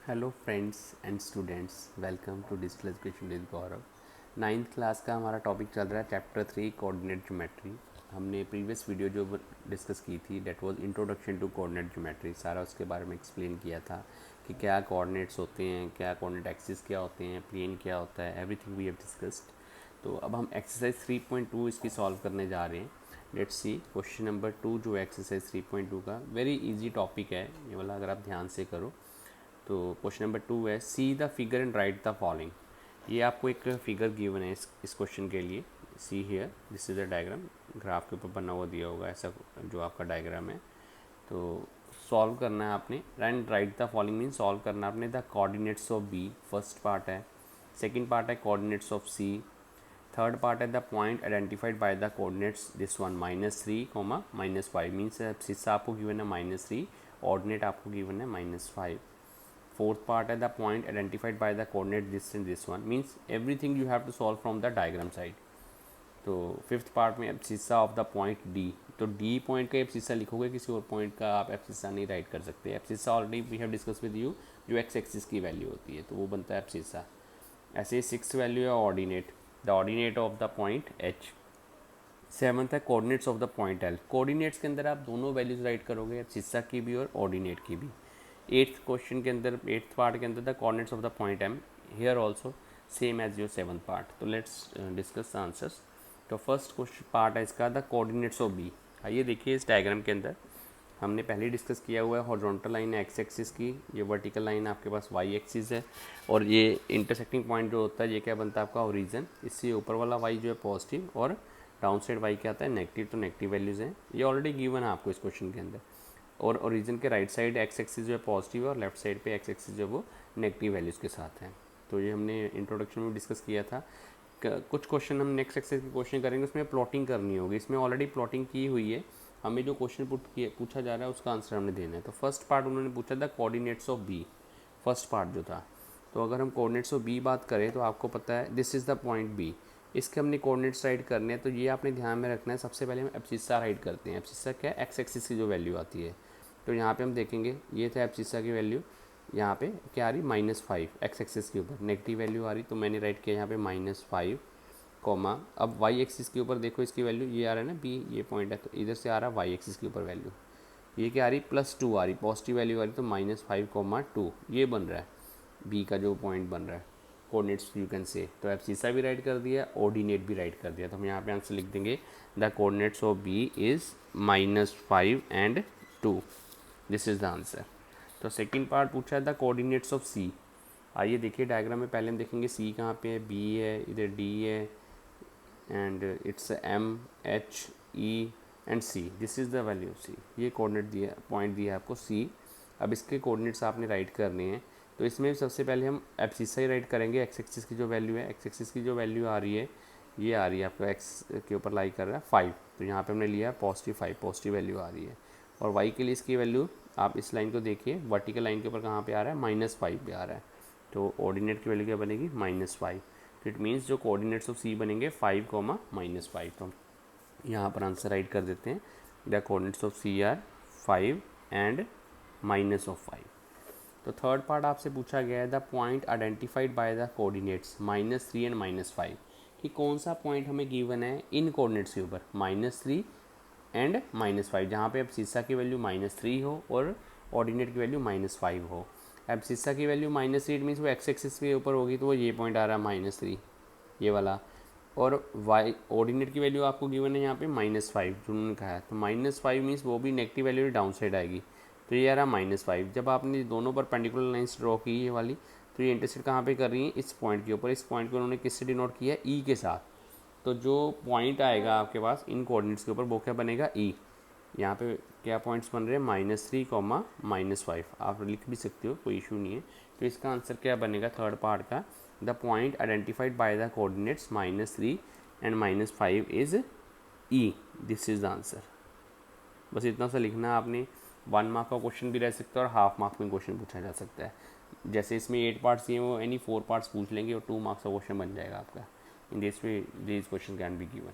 Hello friends and students, welcome to digital education with Gaurav. Ninth class का हमारा topic चल रहा है चैप्टर 3 कोऑर्डिनेट ज्योमेट्री। हमने प्रीवियस वीडियो जो डिस्कस की थी that was introduction to coordinate geometry, सारा उसके बारे में एक्सप्लेन किया था कि क्या कोऑर्डिनेट्स होते हैं, क्या कोऑर्डिनेट एक्सिस क्या होते हैं, प्लेन क्या होता है, एवरीथिंग वी हैव डिस्कस्ड। तो अब हम एक्सरसाइज 3.2 इसकी सॉल्व करने जा रहे हैं। लेट्स सी क्वेश्चन नंबर 2 जो एक्सरसाइज 3.2 का वेरी इजी टॉपिक है ये वाला, अगर आप ध्यान से करो तो क्वेश्चन नंबर 2 है see the figure and write the following. ये आपको एक फिगर गिवन है इस क्वेश्चन के लिए। See here this is a diagram, graph के ऊपर बना हुआ दिया होगा ऐसा जो आपका डायग्राम है। तो सॉल्व करना है आपने, and write the following mean solve करना है आपने the coordinates of B, first part है। सेकंड पार्ट है coordinates of C. Third part है the point identified by the coordinates this one -3, -5 means हिस्सा आपको गिवन है -3, ऑर्डिनेट आपको गिवन है -5। फोर्थ पार्ट है the point identified by the coordinate this and this one, means everything you have to solve from the diagram side. तो fifth part में abscissa of the point D, तो D point का abscissa लिखोगे, किसी और point का आप abscissa नहीं राइट कर सकते। Abscissa already we have discuss with you, जो एक्स एक्सिस की वैल्यू होती है तो वो बनता है एब्सिसा। ऐसे ही सिक्स वैल्यू है ordinate, the ordinate of the point H. Seventh है coordinates of the point L, coordinates के अंदर आप दोनों वैल्यूज राइट करोगे, एब्सिसा की भी और ऑर्डिनेट की भी। एट्थ क्वेश्चन के अंदर, एट्थ पार्ट के अंदर the coordinates of the point M, here also same as your seventh part. तो लेट्स डिस्कस द आंसर्स। तो फर्स्ट क्वेश्चन पार्ट है इसका द कोऑर्डिनेट्स ऑफ बी। आइए देखिए इस डायग्राम के अंदर हमने पहले ही डिस्कस किया हुआ है, हॉरिजॉन्टल लाइन है एक्स एक्सिस की, ये वर्टिकल लाइन आपके पास वाई एक्सिस है, और ये इंटरसेक्टिंग पॉइंट जो होता है ये क्या बनता है आपका ओरिजिन। इससे ऊपर वाला वाई जो है पॉजिटिव और डाउन साइड वाई क्या आता है नेगेटिव, तो नेगेटिव वैल्यूज़ हैं, ये ऑलरेडी गिवन है आपको इस क्वेश्चन के अंदर। और ओरिजिन के राइट साइड एक्स एक्सिस जो है पॉजिटिव है और लेफ्ट साइड पे एक्स एक्सिस जो है वो नेगेटिव वैल्यूज़ के साथ है। तो ये हमने इंट्रोडक्शन में डिस्कस किया था। कुछ क्वेश्चन हम नेक्स्ट एक्सरसाइज के क्वेश्चन करेंगे, उसमें प्लॉटिंग करनी होगी, इसमें ऑलरेडी प्लॉटिंग की हुई है। हमें जो क्वेश्चन पूछा जा रहा है उसका आंसर हमने देना है। तो फर्स्ट पार्ट उन्होंने पूछा था coordinates of B, first part जो था। तो अगर हम कोऑर्डिनेट्स ऑफ बी बात करें तो आपको पता है this is the point B, इसके हमने कोऑर्डिनेट्स राइट करने हैं। तो ये आपने ध्यान में रखना है, सबसे पहले हम एब्सिसा राइट करते हैं। एब्सिसा क्या है, एक्स एक्सिस की जो वैल्यू आती है। तो यहाँ पे हम देखेंगे ये था एब्सिसा की वैल्यू, यहाँ पे क्या आ रही -5 एक्स एक्सिस के ऊपर नेगेटिव वैल्यू आ रही, तो मैंने राइट किया यहाँ पे -5 कॉमा। अब वाई एक्सिस के ऊपर देखो इसकी वैल्यू ये आ रहा है ना बी, ये पॉइंट है, तो इधर से आ रहा है वाई एक्सिस के ऊपर वैल्यू, ये क्या आ रही +2 आ रही, पॉजिटिव वैल्यू आ रही, तो -5, 2 ये बन रहा है बी का जो पॉइंट बन रहा है कोऑर्डिनेट्स यू कैन से। तो एब्सिसा भी राइट कर दिया, ऑर्डिनेट भी राइट कर दिया। तो हम यहाँ पे आंसर लिख देंगे the coordinates of B is -5 and 2, this is the answer. तो सेकंड पार्ट पूछा है द कोऑर्डिनेट्स ऑफ सी। आइए देखिए डायग्राम में पहले हम देखेंगे सी कहाँ पे है, बी है, इधर डी है, and it's M H E and C, this is the value C. ये कोऑर्डिनेट दिया, पॉइंट दिया है आपको सी। अब इसके कोऑर्डिनेट्स आपने राइट करने हैं। तो इसमें सबसे पहले हम एब्सिसा ही राइट करेंगे, एक्स एक्सिस की जो वैल्यू है, एक्स एक्सिस की जो वैल्यू आ रही है ये आ रही है आपका एक्स के ऊपर लाई कर रहा है 5, तो यहाँ पे हमने लिया +5, पॉजिटिव वैल्यू आ रही है। और वाई के लिए इसकी वैल्यू आप इस लाइन को देखिए, वर्टिकल लाइन के ऊपर कहाँ पे आ रहा है, -5 पे आ रहा है, तो ऑर्डिनेट की वैल्यू क्या बनेगी -5। तो इट मीन्स जो कोऑर्डिनेट्स ऑफ सी बनेंगे 5, -5। तो यहाँ पर आंसर राइट कर देते हैं the coordinates of C are 5 and -5। तो थर्ड पार्ट आपसे पूछा गया है the point identified by the coordinates -3 and -5, कि कौन सा पॉइंट हमें गिवन है इन कोऑर्डिनेट्स के ऊपर -3 एंड -5, जहाँ पे एब्सिसा की वैल्यू -3 हो और ऑर्डिनेट की वैल्यू -5 हो। एब्सिसा की वैल्यू -3 मीन्स वो एक्स एक्सिस के ऊपर होगी, तो वो ये पॉइंट आ रहा है -3 ये वाला, और वाई ऑर्डिनेट की वैल्यू आपको गिवन है यहाँ पे -5 जो उन्होंने कहा है, तो -5 मीन्स वो भी नेगेटिव वैल्यू डाउन साइड आएगी, तो ये आ रहा -5। जब आपने दोनों पर पेंडिकुलर लाइंस ड्रॉ की ये वाली, तो ये इंटरसेक्ट कहाँ पे कर रही है, इस पॉइंट के ऊपर। इस पॉइंट को उन्होंने किससे डिनोट किया है, ई के साथ। तो जो पॉइंट आएगा आपके पास इन कोऑर्डिनेट्स के ऊपर वो क्या बनेगा, ई। यहाँ पे क्या पॉइंट्स बन रहे हैं, -3, -5, आप लिख भी सकते हो, कोई इशू नहीं है। तो इसका आंसर क्या बनेगा थर्ड पार्ट का, the point identified by the coordinates -3 and -5 is E, this is the answer. बस इतना सा लिखना है आपने। 1 मार्क का क्वेश्चन भी रह सकता है और हाफ मार्क में क्वेश्चन पूछा जा सकता है। जैसे इसमें 8 पार्ट्स दिए वो एनी 4 पार्ट्स पूछ लेंगे और 2 मार्क्स का क्वेश्चन बन जाएगा आपका। In this way this question can be given.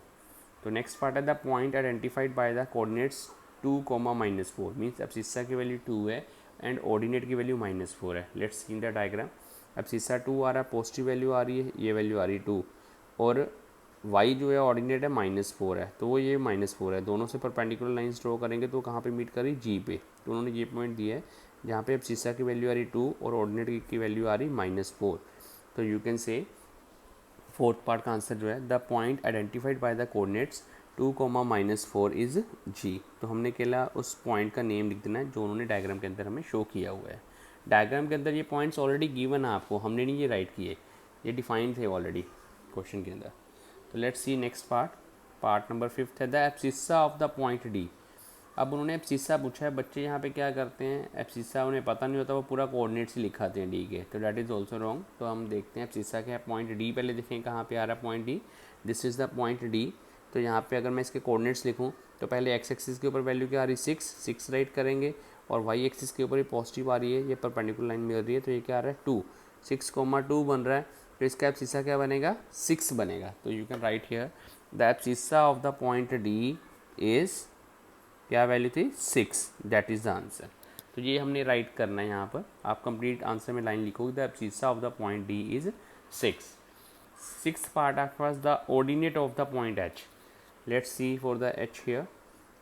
तो नेक्स्ट पार्ट है the point identified by the coordinates 2, -4, means abscissa की वैल्यू 2 है एंड ऑर्डिनेट की वैल्यू -4 है। Let's see the diagram. अब सीसा 2 आ रहा है, पॉजिटिव वैल्यू आ रही है, ये वैल्यू आ रही है 2, और y जो है ऑर्डिनेट है -4 है, तो वो ये -4 है। दोनों से परपेंडिकुलर लाइंस ड्रॉ करेंगे तो कहाँ पे मीट करी, जी पे। तो उन्होंने ये पॉइंट दिया है जहाँ पे अब सीसा की वैल्यू आ रही 2 और ऑर्डिनेट की वैल्यू आ रही -4। तो you can say fourth part का आंसर जो है, the point identified by the coordinates 2, -4 is G. तो हमने केवल उस पॉइंट का नेम लिख देना है जो उन्होंने डायग्राम के अंदर हमें शो किया हुआ है। डायग्राम के अंदर ये पॉइंट्स ऑलरेडी गिवन है आपको, हमने नहीं ये राइट किए, ये डिफाइन थे ऑलरेडी क्वेश्चन के अंदर। तो let's see next part number 5 है the abscissa of the point D. अब उन्होंने एब्सिस्सा पूछा है, बच्चे यहाँ पे क्या करते हैं, एब्सिस्सा उन्हें पता नहीं होता, वो पूरा कोऑर्डिनेट्स ही लिखाते हैं डी के, तो डैट इज़ ऑल्सो रॉन्ग। तो हम देखते हैं एब्सिस्सा क्या है, पॉइंट डी पहले देखें कहाँ पे आ रहा है point D, this is the point D. तो यहाँ पे अगर मैं इसके कोऑर्डिनेट्स लिखूँ तो पहले एक्स एक्सिस के ऊपर वैल्यू क्या आ रही है 6 राइट करेंगे, और वाई एक्सिस के ऊपर ये पॉजिटिव आ रही है, ये परपेंडिकुलर लाइन मिल रही है, तो ये क्या आ रहा है 2, 6,2 बन रहा है। तो इसका एब्सिस्सा क्या बनेगा 6 बनेगा। तो you can write here the abscissa of the point D is, क्या वैल्यू थी 6, दैट इज़ द आंसर। तो ये हमने राइट करना है यहाँ पर। आप कंप्लीट आंसर में लाइन लिखोगे the abscissa of the point D is 6। Sixth part आपके पास the ordinate of the point H. Let's see for the H here.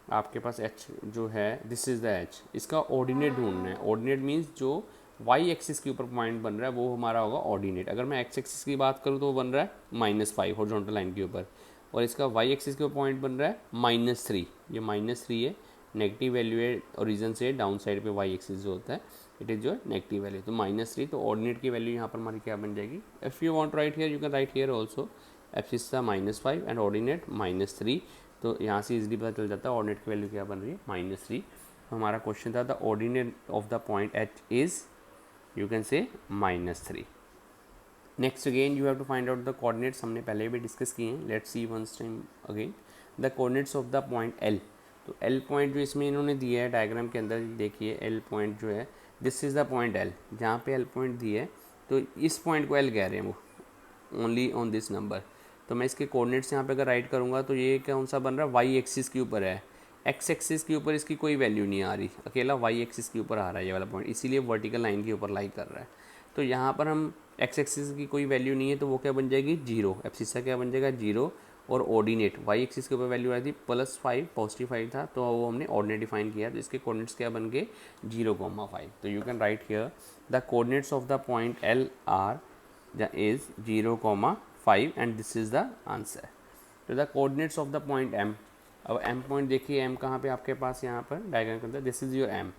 आपके पास एच जो है दिस इज़ द एच, इसका ऑर्डिनेट ढूंढना है। ऑर्डिनेट मीन्स जो वाई एक्सिस के ऊपर पॉइंट बन रहा है वो हमारा होगा ऑर्डिनेट। अगर मैं एक्स एक्सिस की बात करूँ तो वो बन रहा है -5 हॉरिजॉन्टल लाइन के ऊपर, और इसका वाई एक्सिस के ऊपर पॉइंट बन रहा है -3, ये -3 है, नेगेटिव वैल्यू है ओरिजिन से डाउन साइड पे वाई एक्सिस जो होता है इट इज़ जो नेगेटिव वैल्यू, तो -3। तो ऑर्डिनेट की वैल्यू यहाँ पर हमारी क्या बन जाएगी, if you want right here you can write here also abscissa -5 and ordinate -3। तो यहाँ से इजीली पता चल जाता है ऑर्डिनेट की वैल्यू क्या बन रही है -3। तो हमारा क्वेश्चन था the ordinate of the point H is, you can say -3। Next again you have to find out the coordinates, हमने पहले भी डिस्कस किए हैं। Let's see once time again the coordinates of the point L. तो L point जो इसमें इन्होंने दिया है डायग्राम के अंदर, देखिए एल पॉइंट जो है this is the point L, जहाँ पे एल पॉइंट दिए है तो इस पॉइंट को एल कह रहे हैं वो, ओनली ऑन दिस नंबर। तो मैं इसके कोऑर्डिनेट्स यहाँ पे अगर राइट करूँगा तो ये कौन सा बन रहा है, वाई एक्सिस के ऊपर है, एक्स एक्सिस के ऊपर इसकी कोई वैल्यू नहीं आ रही, अकेला वाई एक्सिस के ऊपर आ रहा है ये वाला पॉइंट, इसीलिए वर्टिकल लाइन के ऊपर लाई कर रहा है। तो यहाँ पर हम एक्स एक्सिस की कोई वैल्यू नहीं है तो वो क्या बन जाएगी 0, एब्सिस्सा क्या बन जाएगा 0, और ऑर्डिनेट वाई एक्सिस के ऊपर वैल्यू आई थी +5, पॉजिटिव 5 था, तो वो हमने ऑर्डिनेट डिफाइन किया, तो इसके कोऑर्डिनेट्स क्या बन गए 0,5। तो you can write here the coordinates of the point L R is 0,5 and this is the answer. तो the coordinates of the point M. अब एम पॉइंट देखिए, एम कहाँ पे आपके पास, यहाँ पर डायग्राम के अंदर दिस इज योर एम।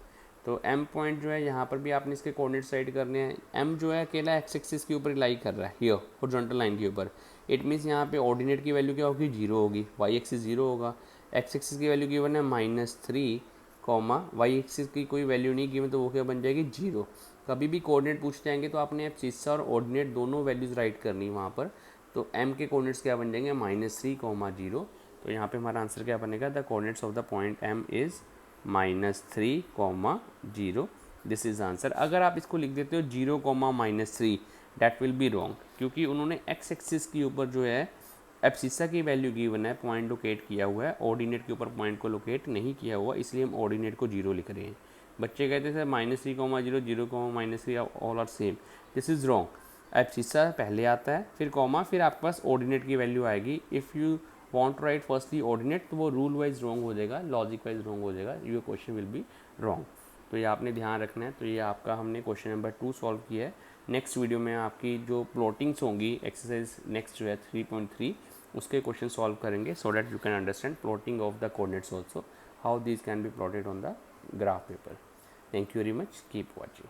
तो एम पॉइंट जो है यहाँ पर भी आपने इसके कोऑर्डिनेट साइड करने हैं। एम जो है अकेला एक्स एक्सिस के ऊपर लाई कर रहा है हियर हॉरिजॉन्टल लाइन के ऊपर, इट मीन्स यहाँ पे ऑर्डिनेट की वैल्यू क्या होगी 0 होगी, वाई एक्सिस 0 होगा, एक्स एक्सिस की वैल्यू गिवन है -3, वाई एक्सिस की कोई वैल्यू नहीं गिवन तो वो क्या बन जाएगी 0। कभी भी कोऑर्डिनेट पूछते आएंगे तो आपने एब्सिस्सा और ऑर्डिनेट दोनों वैल्यूज़ राइट करनी है वहाँ पर। तो एम के कोऑर्डिनेट्स क्या बन जाएंगे -3, 0। तो यहाँ पे हमारा आंसर क्या बनेगा, the coordinates of the point M is -3, 0, this is answer. अगर आप इसको लिख देते हो 0, -3 डैट विल बी रॉन्ग, क्योंकि उन्होंने एक्स एक्सिस के ऊपर जो है एब्सिस्सा की वैल्यू गिवन है, पॉइंट लोकेट किया हुआ है, ऑर्डिनेट के ऊपर पॉइंट को लोकेट नहीं किया हुआ, इसलिए हम ऑर्डिनेट को 0 लिख रहे हैं। बच्चे कहते हैं sir -3, 0, 0, -3 all are same, this is wrong. Abscissa पहले आता है, फिर कॉमा, फिर आपके पास ऑर्डिनेट की वैल्यू आएगी। If you want to write firstly ordinate तो वो रूल वाइज रॉन्ग हो जाएगा, लॉजिक वाइज रॉन्ग हो जाएगा, your question will be wrong. तो ये आपने ध्यान रखना है। तो ये आपका हमने क्वेश्चन नंबर 2 सॉल्व किया है। नेक्स्ट वीडियो में आपकी जो प्लॉटिंग्स होंगी एक्सरसाइज नेक्स्ट जो है 3.3 उसके क्वेश्चन सॉल्व करेंगे, so that you can understand plotting of the coordinates also, how these can be plotted on the graph paper. Thank you very much, keep watching.